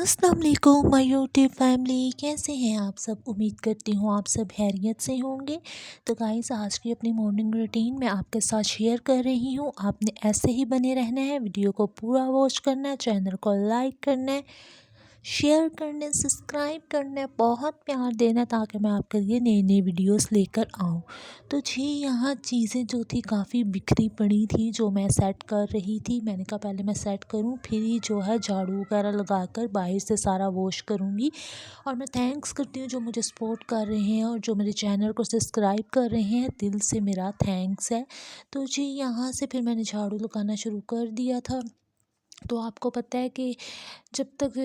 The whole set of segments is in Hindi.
अस्सलाम वालेकुम माय यूट्यूब फैमिली, कैसे हैं आप सब। उम्मीद करती हूँ आप सब खैरियत से होंगे। तो गाइस, आज की अपनी मॉर्निंग रूटीन मैं आपके साथ शेयर कर रही हूँ। आपने ऐसे ही बने रहना है, वीडियो को पूरा वॉच करना है, चैनल को लाइक करना है, शेयर करना है, सब्सक्राइब करना है, बहुत प्यार देना है, ताकि मैं आपके लिए नई नई वीडियोस लेकर आऊँ। तो जी, यहाँ चीज़ें जो थी काफ़ी बिखरी पड़ी थी, जो मैं सेट कर रही थी। मैंने कहा पहले मैं सेट करूँ, फिर ही जो है झाड़ू वगैरह लगाकर बाहर से सारा वॉश करूँगी। और मैं थैंक्स करती हूँ जो मुझे सपोर्ट कर रहे हैं और जो मेरे चैनल को सब्सक्राइब कर रहे हैं, दिल से मेरा थैंक्स है। तो जी, यहाँ से फिर मैंने झाड़ू लगाना शुरू कर दिया था। तो आपको पता है कि जब तक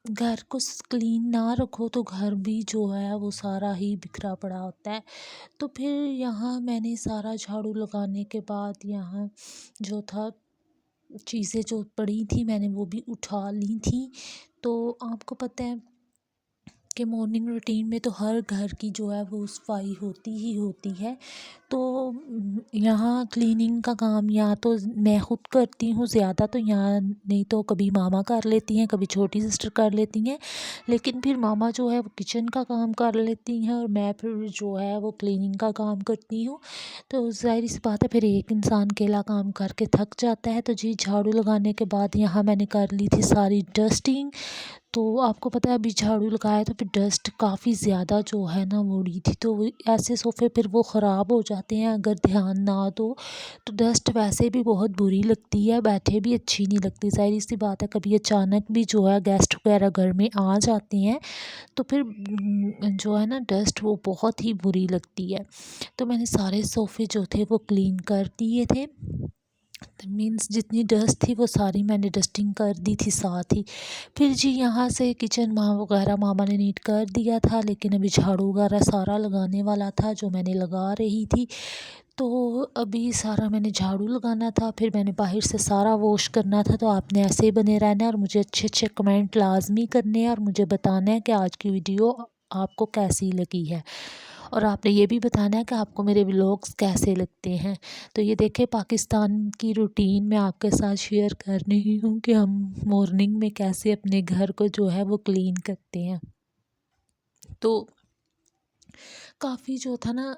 घर को क्लीन ना रखो तो घर भी जो है वो सारा ही बिखरा पड़ा होता है। तो फिर यहाँ मैंने सारा झाड़ू लगाने के बाद यहाँ जो था चीज़ें जो पड़ी थी मैंने वो भी उठा ली थी। तो आपको पता है कि मॉर्निंग रूटीन में तो हर घर की जो है वो सफाई होती ही होती है। तो यहाँ क्लीनिंग का काम या तो मैं ख़ुद करती हूँ ज़्यादा, तो यहाँ नहीं तो कभी मामा कर लेती हैं, कभी छोटी सिस्टर कर लेती हैं। लेकिन फिर मामा जो है वो किचन का काम कर लेती हैं और मैं फिर जो है वो क्लीनिंग का काम करती हूँ। तो ज़ाहिर सी बात है, फिर एक इंसान अकेला काम करके थक जाता है। तो जी, झाड़ू लगाने के बाद यहाँ मैंने कर ली थी सारी डस्टिंग। तो आपको पता है अभी झाड़ू लगाया तो फिर डस्ट काफ़ी ज़्यादा जो है ना वो उड़ी थी। तो ऐसे सोफ़े फिर वो ख़राब हो जाते हैं अगर ध्यान ना दो। तो डस्ट वैसे भी बहुत बुरी लगती है, बैठे भी अच्छी नहीं लगती। ज़ाहिर सी बात है, कभी अचानक भी जो है गेस्ट वगैरह घर में आ जाते हैं तो फिर जो है ना डस्ट वो बहुत ही बुरी लगती है। तो मैंने सारे सोफ़े जो थे वो क्लीन कर दिए थे। मीन्स जितनी डस्ट थी वो सारी मैंने डस्टिंग कर दी थी साथ ही। फिर जी, यहाँ से किचन वगैरह मामा ने नीट कर दिया था, लेकिन अभी झाड़ू वगैरह सारा लगाने वाला था जो मैंने लगा रही थी। तो अभी सारा मैंने झाड़ू लगाना था, फिर मैंने बाहर से सारा वॉश करना था। तो आपने ऐसे ही बने रहना है और मुझे अच्छे अच्छे कमेंट लाजमी करने हैं और मुझे बताना है कि आज की वीडियो आपको कैसी लगी है। और आपने ये भी बताना है कि आपको मेरे व्लॉग्स कैसे लगते हैं। तो ये देखें, पाकिस्तान की रूटीन मैं आपके साथ शेयर कर रही हूँ कि हम मॉर्निंग में कैसे अपने घर को जो है वो क्लीन करते हैं। तो काफ़ी जो था ना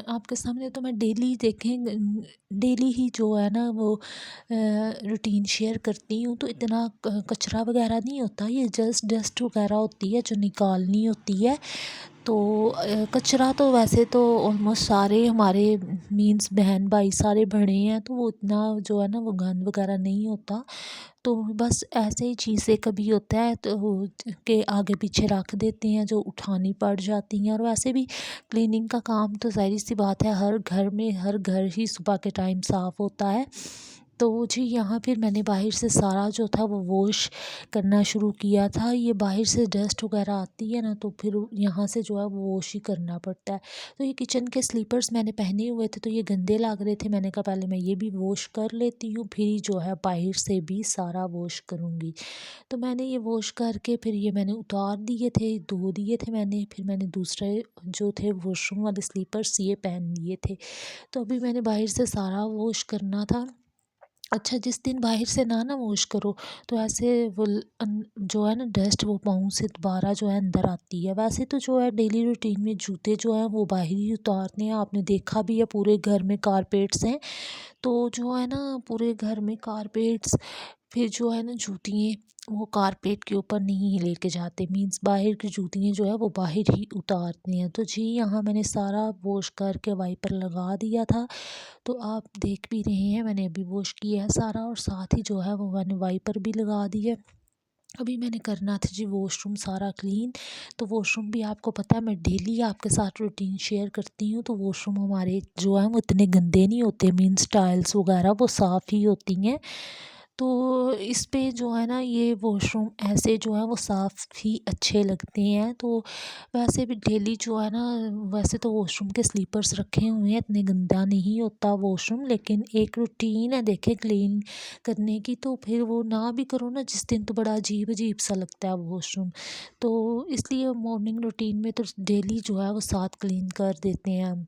आपके सामने तो मैं डेली देखें डेली ही जो है ना वो रूटीन शेयर करती हूँ। तो इतना कचरा वगैरह नहीं होता, ये जस्ट डस्ट वगैरह होती है जो निकालनी होती है। तो कचरा तो वैसे तो ऑलमोस्ट सारे हमारे मीन्स बहन भाई सारे बड़े हैं, तो वो इतना जो है ना वो गंद वगैरह नहीं होता। तो बस ऐसे ही चीज़ें कभी होता है तो के आगे पीछे रख देते हैं जो उठानी पड़ जाती हैं। और वैसे भी क्लीनिंग का काम तो ज़ाहिर सी बात है हर घर में, हर घर ही सुबह के टाइम साफ़ होता है। तो जी, यहाँ फिर मैंने बाहर से सारा जो था वो वॉश करना शुरू किया था। ये बाहर से डस्ट वगैरह आती है ना, तो फिर यहाँ से जो है वो वॉश ही करना पड़ता है। तो ये किचन के स्लीपर्स मैंने पहने हुए थे तो ये गंदे लग रहे थे। मैंने कहा पहले मैं ये भी वॉश कर लेती हूँ, फिर ही जो है बाहर से भी सारा वॉश करूँगी। तो मैंने ये वॉश करके फिर ये मैंने उतार दिए थे, धो दिए थे मैंने। फिर मैंने दूसरे जो थे वॉशरूम वाले स्लीपर्स ये पहन लिए थे। तो अभी मैंने बाहर से सारा वॉश करना था। अच्छा, जिस दिन बाहर से ना वॉश करो तो ऐसे वो जो है ना डस्ट वो पाँव से दोबारा जो है अंदर आती है। वैसे तो जो है डेली रूटीन में जूते जो हैं वो बाहर ही उतारते हैं। आपने देखा भी है पूरे घर में कारपेट्स हैं, तो जो है ना पूरे घर में कारपेट्स, फिर जो है ना जूतियाँ वो कारपेट के ऊपर नहीं लेके जाते। मीन्स बाहर की जूतियाँ जो है वो बाहर ही उतारते हैं। तो जी, यहाँ मैंने सारा वॉश करके वाइपर लगा दिया था। तो आप देख भी रहे हैं मैंने अभी वॉश किया है सारा, और साथ ही जो है वो मैंने वाइपर भी लगा दी है। अभी मैंने करना था जी वॉशरूम सारा क्लीन। तो वॉशरूम भी आपको पता है मैं डेली आपके साथ रूटीन शेयर करती हूँ। तो वॉशरूम हमारे जो है वो इतने गंदे नहीं होते, मीन्स टाइल्स वगैरह वो साफ़ ही होती हैं। तो इस पे जो है ना ये वॉशरूम ऐसे जो है वो साफ़ ही अच्छे लगते हैं। तो वैसे भी डेली जो है ना, वैसे तो वॉशरूम के स्लीपर्स रखे हुए हैं, इतने गंदा नहीं होता वॉशरूम, लेकिन एक रूटीन है देखें क्लीन करने की। तो फिर वो ना भी करो ना जिस दिन तो बड़ा अजीब अजीब सा लगता है वॉशरूम। तो इसलिए मॉर्निंग रूटीन में तो डेली जो है वो साथ क्लीन कर देते हैं हम।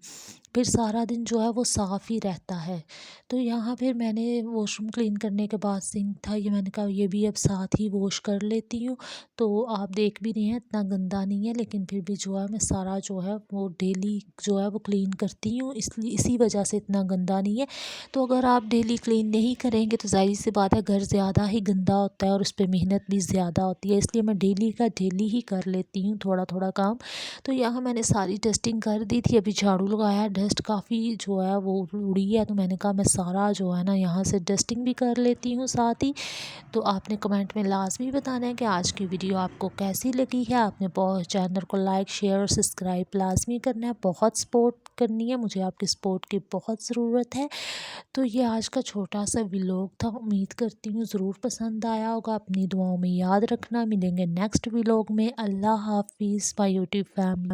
फिर सारा दिन जो है वो साफ़ ही रहता है। तो यहाँ फिर मैंने वॉशरूम क्लीन करने के बाद सिंक था, ये मैंने कहा ये भी अब साथ ही वॉश कर लेती हूँ। तो आप देख भी रहे हैं इतना गंदा नहीं है, लेकिन फिर भी जो है मैं सारा जो है वो डेली जो है वो क्लीन करती हूँ, इसलिए इसी वजह से इतना गंदा नहीं है। तो अगर आप डेली क्लीन नहीं करेंगे तो ज़ाहिर सी बात है घर ज़्यादा ही गंदा होता है और उस पे मेहनत भी ज़्यादा होती है, इसलिए मैं डेली का डेली ही कर लेती हूँ थोड़ा थोड़ा काम। तो यहाँ मैंने सारी डस्टिंग कर दी थी, अभी झाड़ू लगाया, डस्ट काफ़ी जो है वो उड़ी है, तो मैंने कहा मैं सारा जो है ना यहाँ से डस्टिंग भी कर लेती हूँ साथ ही। तो आपने कमेंट में लाजमी बताना है कि आज की वीडियो आपको कैसी लगी है। आपने चैनल को लाइक शेयर और सब्सक्राइब लाजमी करना है, बहुत सपोर्ट करनी है, मुझे आपकी सपोर्ट की बहुत ज़रूरत है। तो ये आज का छोटा सा व्लॉग था, उम्मीद करती हूँ ज़रूर पसंद आया होगा। अपनी दुआओं में याद रखना, मिलेंगे नेक्स्ट व्लॉग में। अल्लाह हाफिज़ माय यूट्यूब फैमिली।